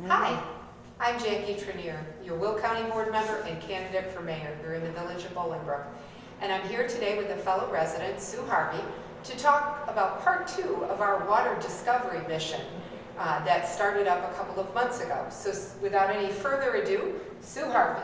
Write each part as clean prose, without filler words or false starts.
Hi, I'm Jackie Trenier, your Will County Board member and candidate for mayor here in the village of Bolingbrook. And I'm here today with a fellow resident, Sue Harvey, to talk about part 2 of our water discovery mission that started up a couple of months ago. So without any further ado, Sue Harvey.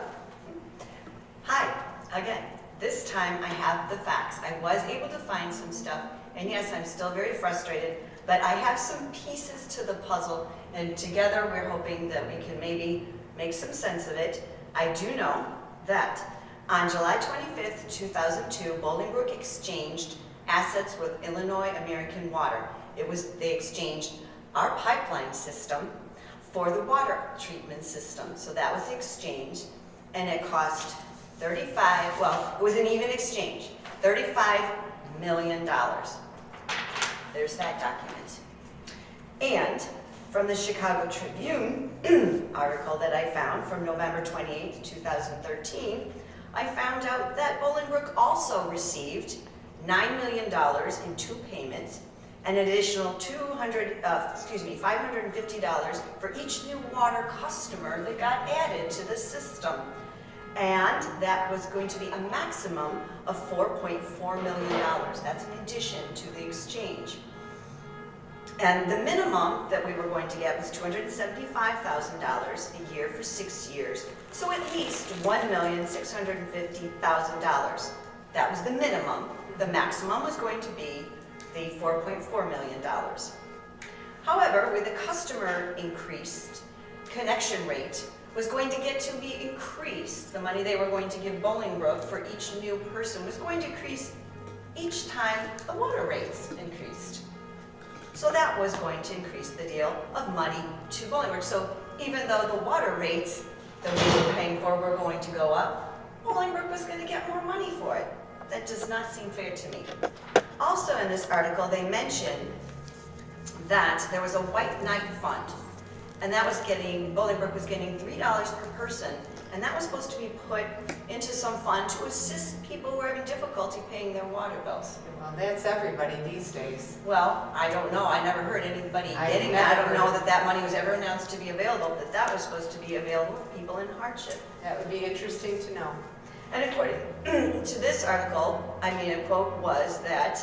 Hi, again. This time I have the facts. I was able to find some stuff, and yes, I'm still very frustrated, but I have some pieces to the puzzle, and together we're hoping that we can maybe make some sense of it. I do know that on July 25th, 2002, Bolingbrook exchanged assets with Illinois American Water. They exchanged our pipeline system for the water treatment system. So that was the exchange, and it cost it was an even exchange, $35 million. There's that document. And from the Chicago Tribune article that I found from November 28, 2013, I found out that Bolingbrook also received $9 million in 2 payments, and an additional $550 for each new water customer that got added to the system. And that was going to be a maximum of $4.4 million. That's in addition to the exchange. And the minimum that we were going to get was $275,000 a year for 6 years. So at least $1,650,000. That was the minimum. The maximum was going to be the $4.4 million. However, with the customer increased connection rate, was going to get to be increased. The money they were going to give Bolingbrook for each new person was going to increase each time the water rates increased. So that was going to increase the deal of money to Bolingbrook. So even though the water rates that we were paying for were going to go up, Bolingbrook was going to get more money for it. That does not seem fair to me. Also in this article, they mentioned that there was a White Knight Fund. And that was Bolingbrook was getting $3 per person, and that was supposed to be put into some fund to assist people who are having difficulty paying their water bills. Well, that's everybody these days. Well, I don't know. I never heard anybody getting that. I don't know that that money was ever announced to be available, that that was supposed to be available for people in hardship. That would be interesting to know. And according to this article, a quote was that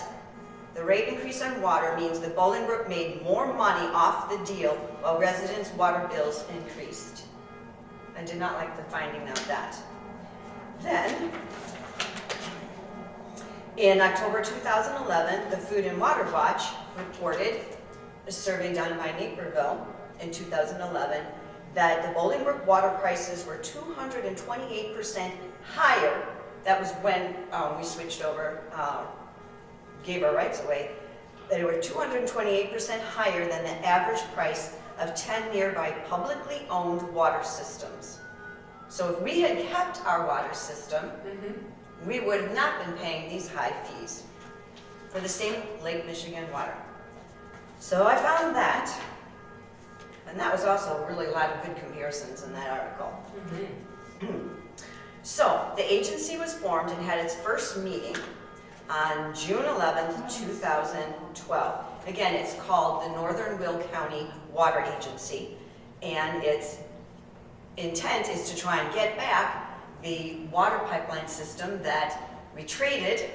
the rate increase on water means that Bolingbrook made more money off the deal while residents' water bills increased. I did not like the finding of that. Then, in October 2011, the Food and Water Watch reported a survey done by Naperville in 2011 that the Bolingbrook water prices were 228% higher. That was when we switched over, gave our rights away, that they were 228% higher than the average price of 10 nearby publicly owned water systems. So if we had kept our water system, we would have not been paying these high fees for the same Lake Michigan water. So I found that, and that was also really a lot of good comparisons in that article. So the agency was formed and had its first meeting on June 11th, 2012. Again, it's called the Northern Will County Water Agency, and its intent is to try and get back the water pipeline system that we traded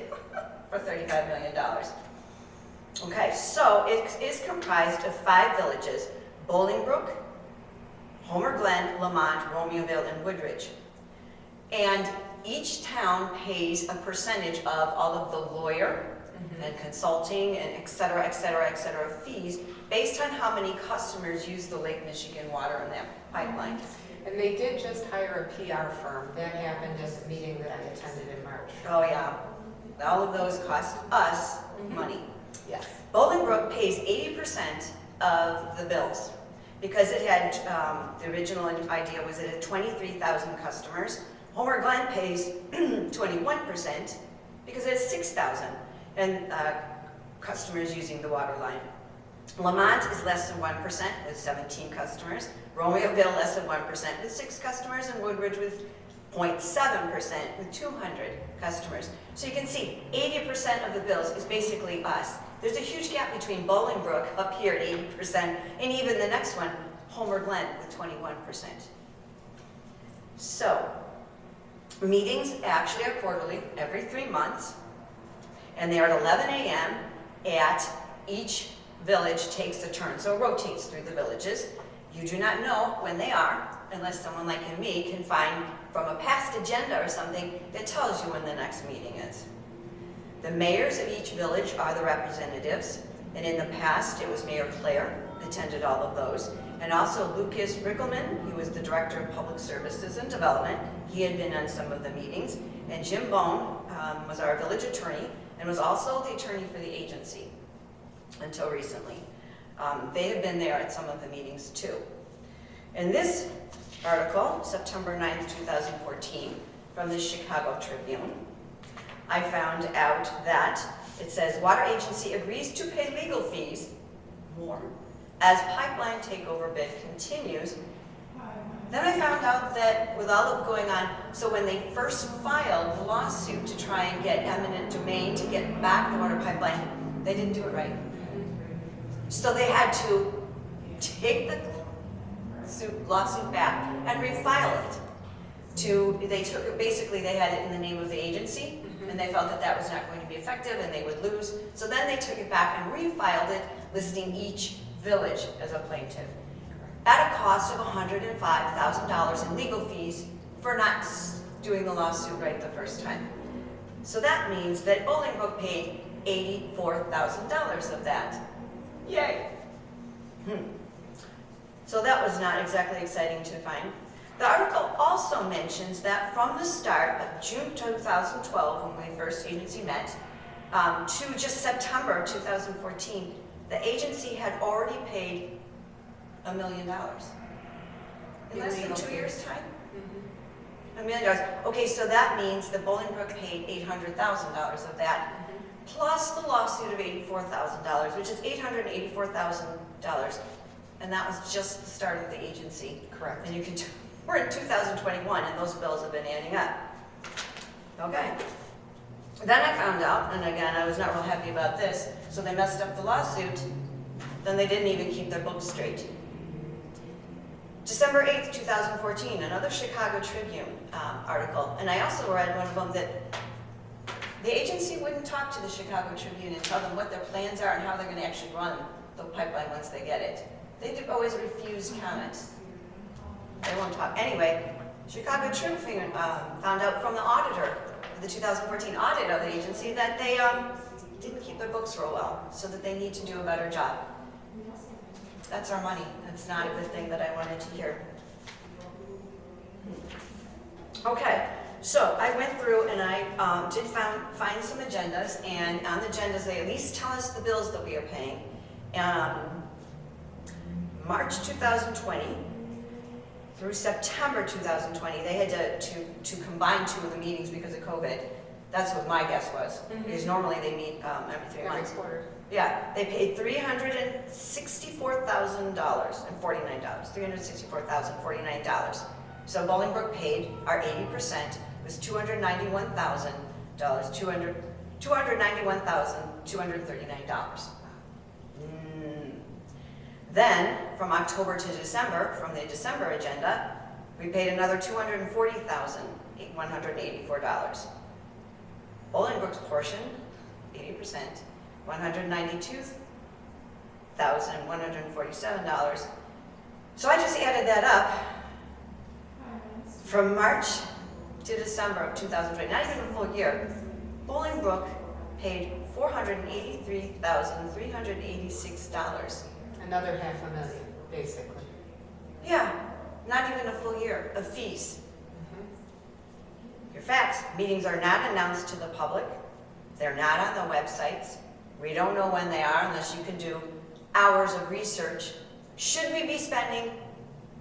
for $35 million. Okay, so it is comprised of 5 villages: Bolingbrook, Homer Glen, Lamont, Romeoville, and Woodridge. And each town pays a percentage of all of the lawyer and consulting and et cetera, fees based on how many customers use the Lake Michigan water in that pipeline. And they did just hire a PR firm. That happened at the meeting that I attended in March. Oh yeah, all of those cost us money. Yes. Bolingbrook pays 80% of the bills because it had, the original idea was it had 23,000 customers. Homer Glen pays 21% because it has 6,000 and customers using the water line. Lamont is less than 1% with 17 customers. Romeoville less than 1% with 6 customers, and Woodridge with 0.7% with 200 customers. So you can see 80% of the bills is basically us. There's a huge gap between Bolingbrook up here at 80% and even the next one, Homer Glen with 21%. So, meetings actually are quarterly, every 3 months, and they are at 11 a.m. at each village takes a turn, so it rotates through the villages. You do not know when they are, unless someone like me can find from a past agenda or something that tells you when the next meeting is. The mayors of each village are the representatives, and in the past it was Mayor Claire attended all of those, and also Lucas Rickelman, he was the Director of Public Services and Development. He had been on some of the meetings, and Jim Bone was our village attorney and was also the attorney for the agency until recently. They have been there at some of the meetings too. In this article, September 9th, 2014, from the Chicago Tribune, I found out that it says, water agency agrees to pay legal fees, more, as pipeline takeover bid continues. Then I found out that with all of going on, so when they first filed the lawsuit to try and get eminent domain to get back the water pipeline, they didn't do it right. So they had to take the lawsuit back and refile it. They took it, basically they had it in the name of the agency, and they felt that that was not going to be effective and they would lose. So then they took it back and refiled it, listing each village as a plaintiff, at a cost of $105,000 in legal fees for not doing the lawsuit right the first time. So that means that Bolingbrook paid $84,000 of that. Yay! So that was not exactly exciting to find. The article also mentions that from the start of June 2012, when my first agency met, to just September 2014, the agency had already paid $1 million. In less than 2 years' time? $1 million. Okay, so that means that Bolingbrook paid $800,000 of that, plus the lawsuit of $84,000, which is $884,000. And that was just the start of the agency. Correct. And you can, we're in 2021 and those bills have been adding up. Okay. Then I found out, and again, I was not real happy about this, so they messed up the lawsuit, then they didn't even keep their books straight. December 8th, 2014, another Chicago Tribune article, and I also read one of them that the agency wouldn't talk to the Chicago Tribune and tell them what their plans are and how they're going to actually run the pipeline once they get it. They always refuse comments. They won't talk. Anyway, Chicago Tribune found out from the auditor, the 2014 audit of the agency, that they didn't keep their books real well, so that they need to do a better job. That's our money. That's not a good thing that I wanted to hear. Okay, so I went through and I did find some agendas, and on the agendas they at least tell us the bills that we are paying. March 2020 through September 2020, they had to combine two of the meetings because of COVID. That's what my guess was, because normally they meet every 3 months. Quarter. Yeah, they paid $364,049. $364,049. So Bolingbrook paid our 80% was $291,000. $291,239. Then, from October to December, from the December agenda, we paid another $240,184. Bolingbrook's portion, 80%, $192,147. So I just added that up. From March to December of 2020, not even a full year, Bolingbrook paid $483,386. Another $500,000, basically. Yeah, not even a full year of fees. Your facts, meetings are not announced to the public. They're not on the websites. We don't know when they are unless you can do hours of research. Should we be spending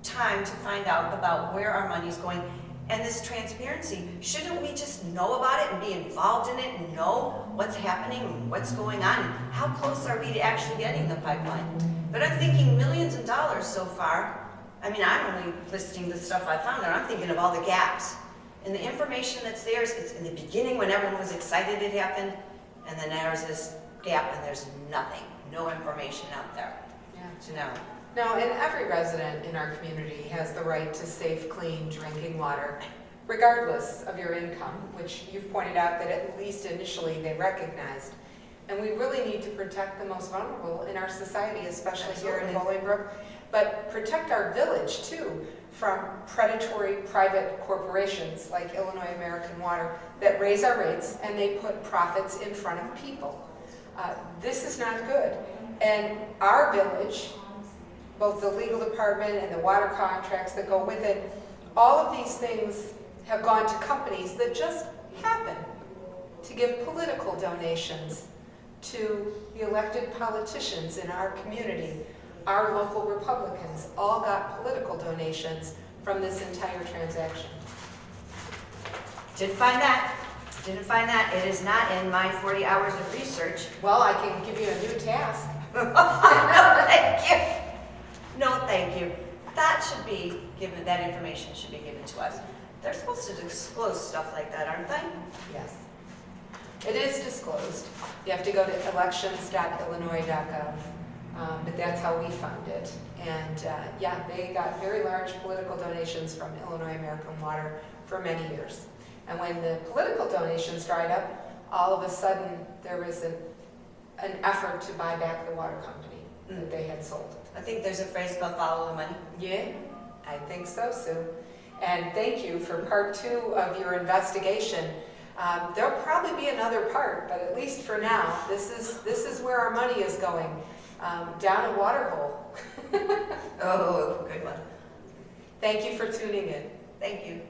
time to find out about where our money's going? And this transparency, shouldn't we just know about it and be involved in it and know what's happening and what's going on? And how close are we to actually getting the pipeline? But I'm thinking millions of dollars so far. I mean, I'm only listing the stuff I found, and I'm thinking of all the gaps. And the information that's there is in the beginning when everyone was excited it happened, and then there's this gap and there's nothing, no information out there. Yeah. So now, Now, and every resident in our community has the right to safe, clean drinking water, regardless of your income, which you've pointed out that at least initially they recognized. And we really need to protect the most vulnerable in our society, especially here in Bolingbrook, but protect our village too from predatory private corporations like Illinois American Water that raise our rates and they put profits in front of people. This is not good. And our village, both the legal department and the water contracts that go with it, all of these things have gone to companies that just happen to give political donations to the elected politicians in our community. Our local Republicans all got political donations from this entire transaction. Didn't find that. Didn't find that. It is not in my 40 hours of research. Well, I can give you a new task. No, thank you. No, thank you. That should be given, that information should be given to us. They're supposed to disclose stuff like that, aren't they? Yes. It is disclosed. You have to go to elections.illinois.gov, but that's how we found it. And yeah, they got very large political donations from Illinois American Water for many years. And when the political donations dried up, all of a sudden there was an effort to buy back the water company that they had sold. I think there's a phrase called follow the money. Yeah, I think so, Sue. And thank you for part 2 of your investigation. There'll probably be another part, but at least for now, this is where our money is going, down a water hole. Oh, good one. Thank you for tuning in. Thank you.